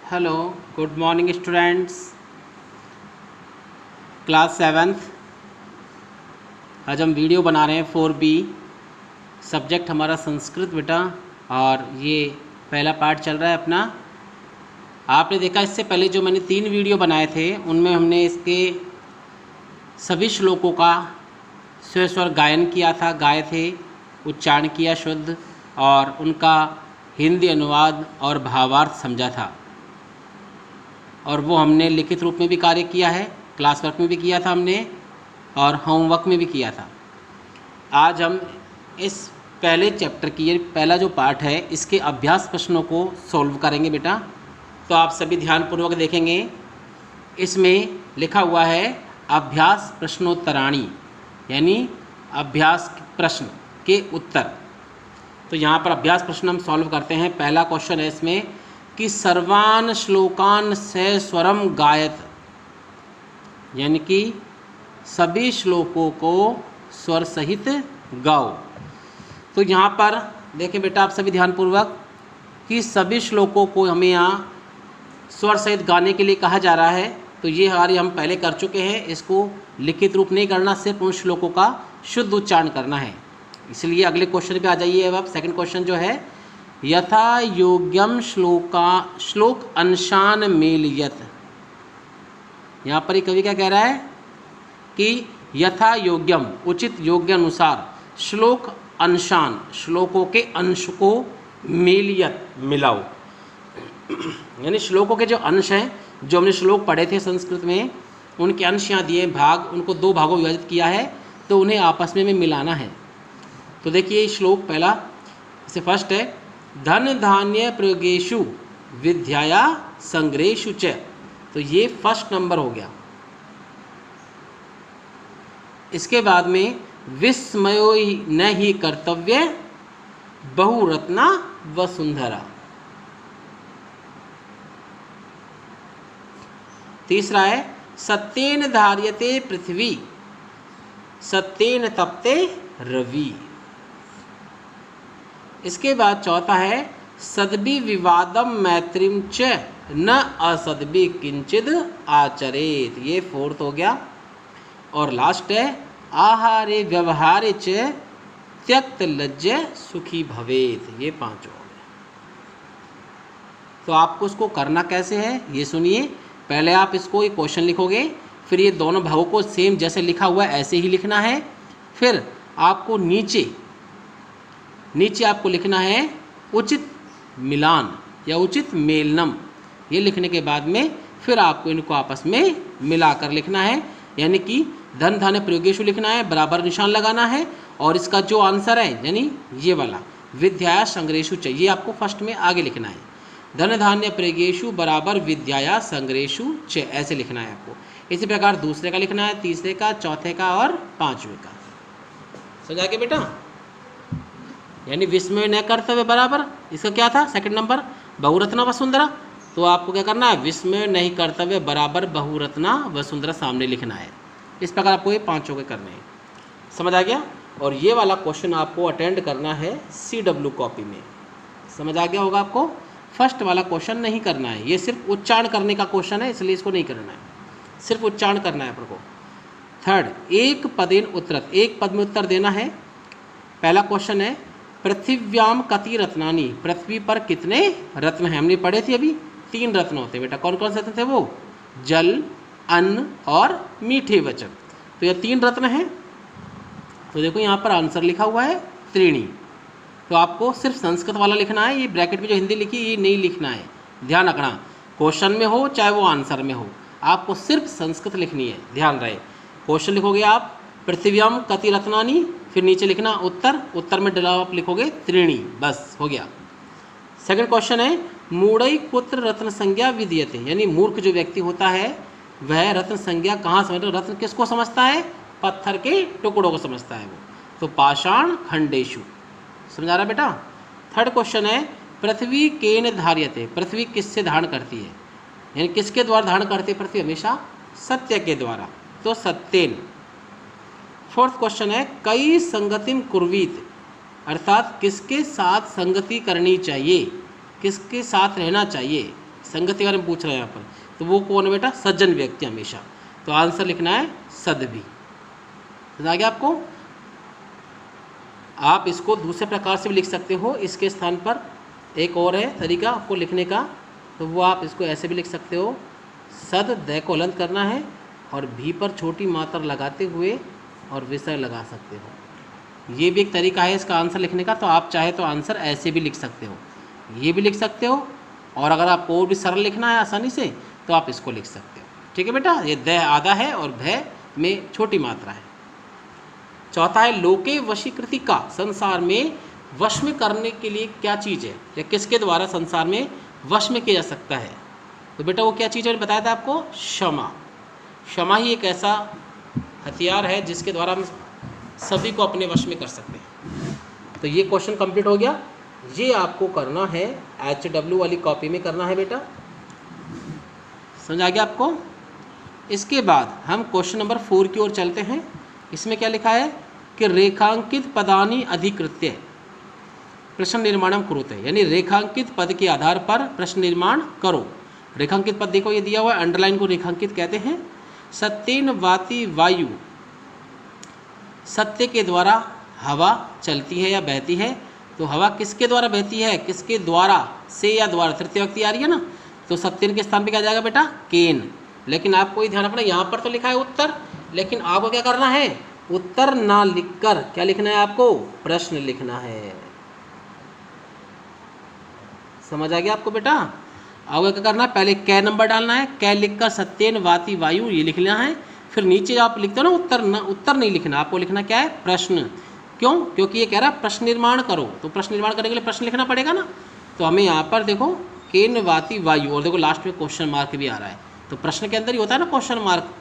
Hello, good morning students. Class 7th। आज हम video बना रहे हैं 4B। सब्जेक्ट हमारा संस्कृत बेटा, और ये पहला पार्ट चल रहा है अपना। आपने देखा इससे पहले जो मैंने 3 वीडियो बनाए थे उनमें हमने इसके सभी श्लोकों का स्वर गायन किया था, गाए थे, उच्चारण किया शुद्ध, और उनका हिंदी अनुवाद और भावार्थ समझा था। और वो हमने लिखित रूप में भी कार्य किया है, क्लास वर्क में भी किया था हमने, और होमवर्क में भी किया था। आज हम इस पहले चैप्टर की, ये पहला जो पार्ट है, इसके अभ्यास प्रश्नों को सॉल्व करेंगे बेटा। तो आप सभी ध्यानपूर्वक देखेंगे। इसमें लिखा हुआ है अभ्यास प्रश्नोत्तराणी, यानी अभ्यास प्रश्न के उत्तर। तो यहाँ पर अभ्यास प्रश्न हम सॉल्व करते हैं। पहला क्वेश्चन है इसमें कि सर्वान श्लोकान से स्वरम गायत, यानी कि सभी श्लोकों को स्वर सहित गाओ। तो यहाँ पर देखें बेटा आप सभी ध्यानपूर्वक कि सभी श्लोकों को हमें यहाँ स्वर सहित गाने के लिए कहा जा रहा है। तो ये कार्य हम पहले कर चुके हैं, इसको लिखित रूप नहीं करना, सिर्फ उन श्लोकों का शुद्ध उच्चारण करना है। इसलिए अगले क्वेश्चन पे आ जाइए। अब सेकंड क्वेश्चन जो है, यथा योग्यम श्लोक अंशान मेलयत। यहाँ पर कवि क्या कह रहा है कि यथा योग्यम, उचित योग्य अनुसार, श्लोक अंशान, श्लोकों के अंश को मेलयत, मिलाओ। यानी श्लोकों के जो अंश हैं, जो हमने श्लोक पढ़े थे संस्कृत में, उनके अंश यहाँ दिए, भाग, उनको 2 भागों में विभाजित किया है, तो उन्हें आपस में मिलाना है। तो देखिए श्लोक पहला, इसे फर्स्ट है, धन धान्य प्रयोगेषु विद्याया संग्रहेषु च। तो ये फर्स्ट नंबर हो गया। इसके बाद में विस्मयो न ही कर्तव्य बहुरत्ना वसुंधरा। तीसरा है, सत्येन धार्यते पृथ्वी सत्येन तपते रवि। इसके बाद चौथा है, सद्भि विवादम मैत्रीम च न असद्भि किंचिद आचरेत। ये 4th हो गया। और लास्ट है, आहारे व्यवहारे च त्यक्त लज्ज सुखी भवेत। ये 5 हो गए। तो आपको इसको करना कैसे है ये सुनिए। पहले आप इसको एक क्वेश्चन लिखोगे, फिर ये दोनों भागों को सेम जैसे लिखा हुआ है ऐसे ही लिखना है। फिर आपको नीचे आपको लिखना है उचित मिलान या उचित मेलनम। ये लिखने के बाद में फिर आपको इनको आपस में मिलाकर लिखना है। यानी कि धन धान्य प्रयोगेषु लिखना है, बराबर निशान लगाना है, और इसका जो आंसर है यानी ये वाला विद्याया संग्रहेषु च, ये आपको फर्स्ट में आगे लिखना है। धन धान्य प्रयोगेषु बराबर विद्याया संग्रहेषु च, ऐसे लिखना है आपको। इसी प्रकार दूसरे का लिखना है, तीसरे का, चौथे का और 5वें का। समझ आगे बेटा। यानी विस्मय न कर्तव्य बराबर, इसका क्या था सेकंड नंबर, बहुरत्ना वसुंधरा। तो आपको क्या करना है, विस्मय नहीं कर्तव्य बराबर बहुरत्ना वसुंधरा सामने लिखना है। इस प्रकार आपको ये 5 के करने हैं। समझ आ गया। और ये वाला क्वेश्चन आपको अटेंड करना है CW कॉपी में। समझ आ गया होगा आपको। फर्स्ट वाला क्वेश्चन नहीं करना है, ये सिर्फ उच्चारण करने का क्वेश्चन है, इसलिए इसको नहीं करना है, सिर्फ उच्चारण करना है आपको। थर्ड, एक पदेन उत्तरत, एक पद में उत्तर देना है। पहला क्वेश्चन है, पृथिव्याम कति रत्नानि, पृथ्वी पर कितने रत्न हैं। हमने पढ़े थे अभी 3 रत्न होते बेटा। कौन कौन से रत्न थे वो, जल, अन्न और मीठे वचन। तो ये 3 रत्न हैं। तो देखो यहाँ पर आंसर लिखा हुआ है त्रीणी। तो आपको सिर्फ संस्कृत वाला लिखना है, ये ब्रैकेट में जो हिंदी लिखी ये नहीं लिखना है, ध्यान रखना। क्वेश्चन में हो चाहे वो आंसर में हो, आपको सिर्फ संस्कृत लिखनी है, ध्यान रहे। क्वेश्चन लिखोगे आप पृथिव्याम कति रत्नानि, फिर नीचे लिखना उत्तर, उत्तर में डला आप लिखोगे त्रीणी, बस हो गया। सेकंड क्वेश्चन है, मूढ़ई कुत्र रत्न संज्ञा विधीयते, यानी मूर्ख जो व्यक्ति होता है वह रत्न संज्ञा कहाँ समझता है, रत्न किसको समझता है, पत्थर के टुकड़ों को समझता है वो। तो पाषाण खंडेशु। समझ आ रहा बेटा। थर्ड क्वेश्चन है, पृथ्वी केन धार्यते, पृथ्वी किससे धारण करती है, यानी किसके द्वारा धारण करती है पृथ्वी, हमेशा सत्य के द्वारा, तो सत्येन। फोर्थ क्वेश्चन है, कई संगतिम कुर्वीत, अर्थात किसके साथ संगति करनी चाहिए, किसके साथ रहना चाहिए, संगति के बारे में पूछ रहे हैं यहाँ पर, तो वो कौन है बेटा? सज्जन व्यक्ति हमेशा। तो आंसर लिखना है सदभी। समझ आ गया आपको? आप इसको दूसरे प्रकार से भी लिख सकते हो, इसके स्थान पर एक और है तरीका आपको लिखने का, तो वो आप इसको ऐसे भी लिख सकते हो, सद द को हलंत करना है और भी पर छोटी मात्रा लगाते हुए और विसर्ग लगा सकते हो। ये भी एक तरीका है इसका आंसर लिखने का। तो आप चाहे तो आंसर ऐसे भी लिख सकते हो, ये भी लिख सकते हो, और अगर आपको और भी सरल लिखना है आसानी से तो आप इसको लिख सकते हो। ठीक है बेटा, ये द आधा है और भय में छोटी मात्रा है। चौथा है लोके वशीकृति का, संसार में वश में करने के लिए क्या चीज़ है या किसके द्वारा संसार में वश में किया जा सकता है? तो बेटा वो क्या चीज़ है? मैंने बताया था आपको, क्षमा। क्षमा ही एक ऐसा हथियार है जिसके द्वारा हम सभी को अपने वश में कर सकते हैं। तो ये क्वेश्चन कंप्लीट हो गया। ये आपको करना है HW वाली कॉपी में करना है बेटा। समझ आ गया आपको? इसके बाद हम क्वेश्चन नंबर 4 की ओर चलते हैं। इसमें क्या लिखा है कि रेखांकित पदानि अधिकृत्य प्रश्न निर्माणम कुरुते, यानी रेखांकित पद के आधार पर प्रश्न निर्माण करो। रेखांकित पद देखो ये दिया हुआ है, अंडरलाइन को रेखांकित कहते हैं। सत्येन वाति वायु, सत्य के द्वारा हवा चलती है या बहती है। तो हवा किसके द्वारा बहती है? किसके द्वारा से या द्वारा, तृतीय व्यक्ति आ रही है ना, तो सत्येन के स्थान पे क्या जाएगा बेटा? केन। लेकिन आपको ध्यान रखना, यहाँ पर तो लिखा है उत्तर, लेकिन आपको क्या करना है? उत्तर ना लिखकर क्या लिखना है आपको? प्रश्न लिखना है। समझ आ गया आपको बेटा? अब क्या करना है? पहले कै नंबर डालना है, कै लिखकर सत्येन वाति वायु ये लिखना है। फिर नीचे आप लिखते हो ना उत्तर, ना उत्तर नहीं लिखना, आपको लिखना क्या है? प्रश्न। क्यों? क्योंकि ये कह रहा है प्रश्न निर्माण करो, तो प्रश्न निर्माण करने के लिए प्रश्न लिखना पड़ेगा ना। तो हमें यहाँ पर देखो केन वाति वायु, और देखो लास्ट में क्वेश्चन मार्क भी आ रहा है, तो प्रश्न के अंदर ही होता है ना क्वेश्चन मार्क।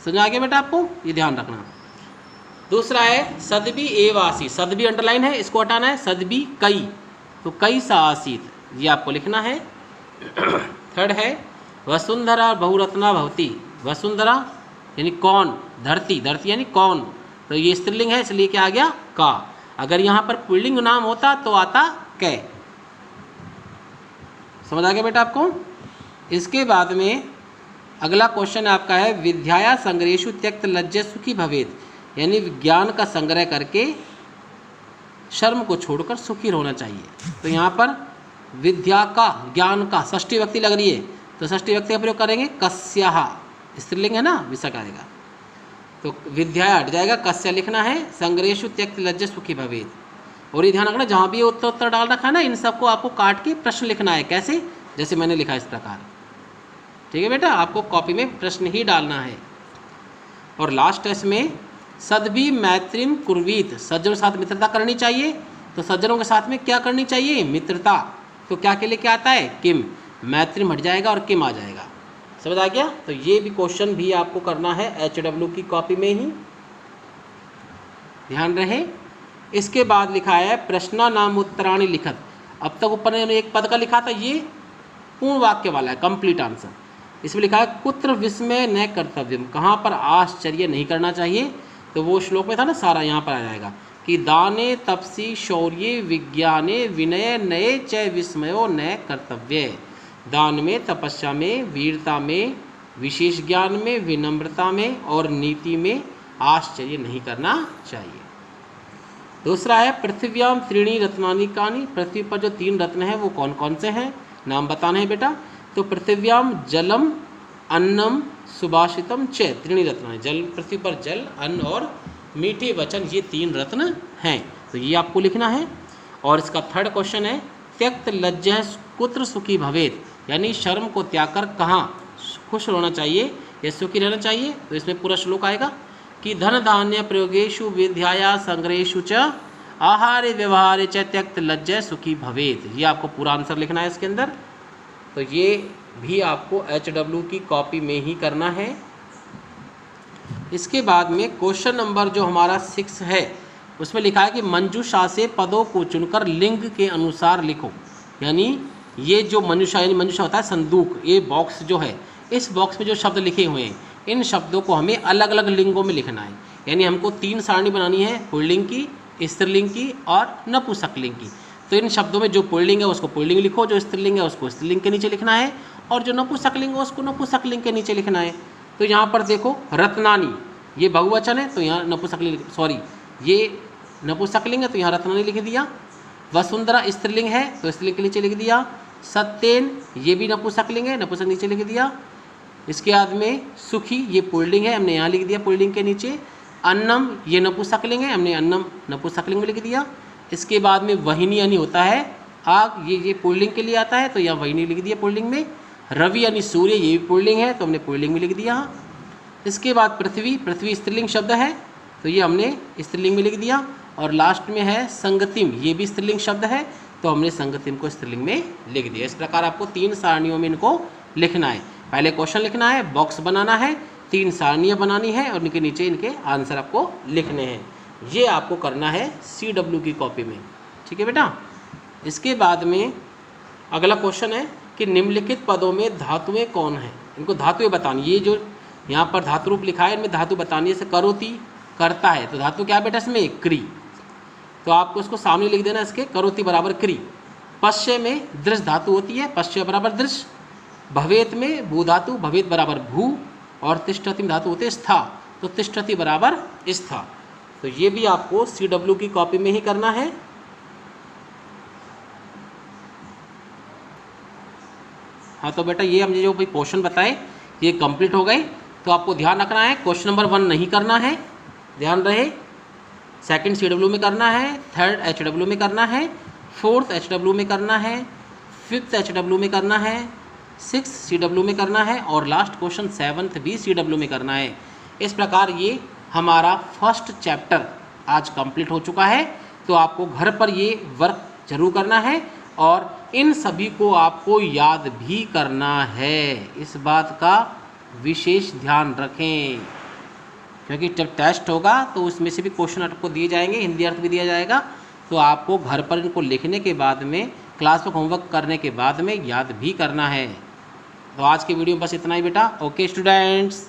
समझ आ गया बेटा आपको? ये ध्यान रखना। दूसरा है सदबी एव आसीत, सदबी अंडरलाइन है, इसको हटाना है। सदबी कई, तो कई सा आसीत ये आपको लिखना है। थर्ड है वसुंधरा बहुरत्ना भवती, वसुंधरा यानी कौन, धरती, धरती यानी कौन, तो ये स्त्रीलिंग है इसलिए क्या आ गया? का। अगर यहाँ पर पुल्लिंग नाम होता तो आता कै। समझ आ गया बेटा आपको? इसके बाद में अगला क्वेश्चन आपका है विद्याया संग्रहेषु त्यक्त लज्जा सुखी भवेत, यानी विज्ञान का संग्रह करके शर्म को छोड़कर सुखी होना चाहिए। तो यहाँ पर विद्या का, ज्ञान का षष्ठी व्यक्ति लग रही है, तो षष्ठी व्यक्ति का प्रयोग करेंगे कस्याहा, स्त्रीलिंग है ना, विसर्ग आएगा, तो विद्या हट जाएगा, कस्य लिखना है। संग्रहेषु त्यक्त लज्जा सुखी भवेत। और ये ध्यान रखना जहाँ भी उत्तर उत्तर डाल रखा है ना, इन सबको आपको काट के प्रश्न लिखना है। कैसे? जैसे मैंने लिखा इस प्रकार। ठीक है बेटा, आपको कॉपी में प्रश्न ही डालना है। और लास्ट है इसमें सदभी मैत्रीम कुर्वीत, सज्जनों के साथ मित्रता करनी चाहिए। तो सज्जनों के साथ में क्या करनी चाहिए? मित्रता। तो क्या के लिए क्या आता है? किम, मैत्रीम हट जाएगा और किम आ जाएगा। समझ आ गया? तो ये भी क्वेश्चन भी आपको करना है HW की कॉपी में ही, ध्यान रहे। इसके बाद लिखा है प्रश्ना नाम उत्तराणि लिखत। अब तक ऊपर ने एक पद का लिखा था, ये पूर्ण वाक्य वाला है, कंप्लीट आंसर। इसमें लिखा है कुत्र विस्मय न कर्तव्यम, कहाँ पर आश्चर्य नहीं करना चाहिए। तो वो श्लोक में था ना, सारा यहाँ पर आ जाएगा कि दाने तपसी शौर्ये विज्ञाने विनय नये च विस्मयो न कर्तव्य। दान में, तपस्या में, वीरता में, विशेष ज्ञान में, विनम्रता में और नीति में आश्चर्य नहीं करना चाहिए। दूसरा है पृथ्व्याम त्रीणी रत्नानि कानि, पृथ्वी पर जो 3 रत्न हैं वो कौन कौन से हैं, नाम बताना है बेटा। तो पृथ्व्याम जलम अन्नम सुभाषितम च त्रीणी रत्नानि, जल, पृथ्वी पर जल, अन्न और मीठे वचन, ये 3 रत्न हैं, तो ये आपको लिखना है। और इसका थर्ड क्वेश्चन है त्यक्त लज्जा कुत्र सुखी भवेत, यानी शर्म को त्याग कर कहाँ खुश होना चाहिए या सुखी रहना चाहिए। तो इसमें पूरा श्लोक आएगा कि धन धान्य प्रयोगेषु विद्याया संग्रहेषु च आहार व्यवहार च त्यक्त लज्जा सुखी भवेत। ये आपको पूरा आंसर लिखना है इसके अंदर। तो ये भी आपको HW की कॉपी में ही करना है। इसके बाद में क्वेश्चन नंबर जो हमारा 6 है उसमें लिखा है कि मंजूषा से पदों को चुनकर लिंग के अनुसार लिखो। यानी ये जो मंजूषा, यानी मंजूषा होता है संदूक, ये बॉक्स जो है, इस बॉक्स में जो शब्द लिखे हुए हैं इन शब्दों को हमें अलग अलग लिंगों में लिखना है। यानी हमको 3 सारणी बनानी है, पुल्लिंग की, स्त्रीलिंग की और नपुंसकलिंग की। तो इन शब्दों में जो पुल्लिंग है उसको पुल्लिंग लिखो, जो स्त्रीलिंग है उसको स्त्रीलिंग के नीचे लिखना है, और जो नपुंसकलिंग है उसको नपुंसकलिंग के नीचे लिखना है। तो यहाँ पर देखो रत्नानी, ये बहुवचन है तो यहाँ नपुंसकलिंग, सॉरी ये नपुंसकलिंग है तो यहाँ रत्नानी लिख दिया। वसुंधरा स्त्रीलिंग है तो स्त्रीलिंग के नीचे लिख दिया। सत्येन ये भी नपुंसकलिंग है, नपुंसक नीचे लिख दिया। इसके बाद में सुखी ये पुल्लिंग है, हमने यहाँ लिख दिया पुल्लिंग के नीचे। अन्नम ये नपुंसकलिंग है, हमने अन्नम नपुंसकलिंग में लिख दिया। इसके बाद में वहिनी यानी होता है आग, ये पुल्लिंग के लिए आता है तो यहाँ वहिनी लिख दिया पुल्लिंग में। रवि यानी सूर्य ये भी पुल्लिंग है तो हमने पुल्लिंग में लिख दिया। इसके बाद पृथ्वी, पृथ्वी स्त्रीलिंग शब्द है तो ये हमने स्त्रीलिंग में लिख दिया। और लास्ट में है संगतिम, ये भी स्त्रीलिंग शब्द है तो हमने संगतिम को स्त्रीलिंग में लिख दिया। इस प्रकार आपको 3 सारणियों में इनको लिखना है। पहले क्वेश्चन लिखना है, बॉक्स बनाना है, 3 सारणियाँ बनानी है और इनके नीचे इनके आंसर आपको लिखने हैं। ये आपको करना है CW की कॉपी में, ठीक है बेटा। इसके बाद में अगला क्वेश्चन है कि निम्नलिखित पदों में धातुएं कौन हैं, इनको धातुएं बतानी। ये जो यहाँ पर धातु रूप लिखा है इनमें धातु बतानी है। जैसे करोति करता है तो धातु क्या है बेटा इसमें क्री, तो आपको इसको सामने लिख देना इसके, करोति बराबर क्री। पश्य में दृश्य धातु होती है, पश्य बराबर दृश्य। भवेत में भू धातु, भवेत बराबर भू। और तिष्ठति में धातु होते हैं स्था, तो तिष्ठति बराबर स्था। तो ये भी आपको CW की कॉपी में ही करना है। हाँ तो बेटा ये हमने जो भाई क्वेश्चन बताए ये कंप्लीट हो गए। तो आपको ध्यान रखना है क्वेश्चन नंबर 1 नहीं करना है, ध्यान रहे। सेकंड CW में करना है, थर्ड HW में करना है, फोर्थ HW में करना है, फिफ्थ HW में करना है, 6th CW में करना है और लास्ट क्वेश्चन 7th भी CW में करना है। इस प्रकार ये हमारा फर्स्ट चैप्टर आज कंप्लीट हो चुका है। तो आपको घर पर ये वर्क जरूर करना है और इन सभी को आपको याद भी करना है। इस बात का विशेष ध्यान रखें क्योंकि जब टेस्ट होगा तो उसमें से भी क्वेश्चन आपको दिए जाएंगे, हिंदी अर्थ भी दिया जाएगा। तो आपको घर पर इनको लिखने के बाद में, क्लास वर्क होमवर्क करने के बाद में याद भी करना है। तो आज की वीडियो में बस इतना ही बेटा। Okay students.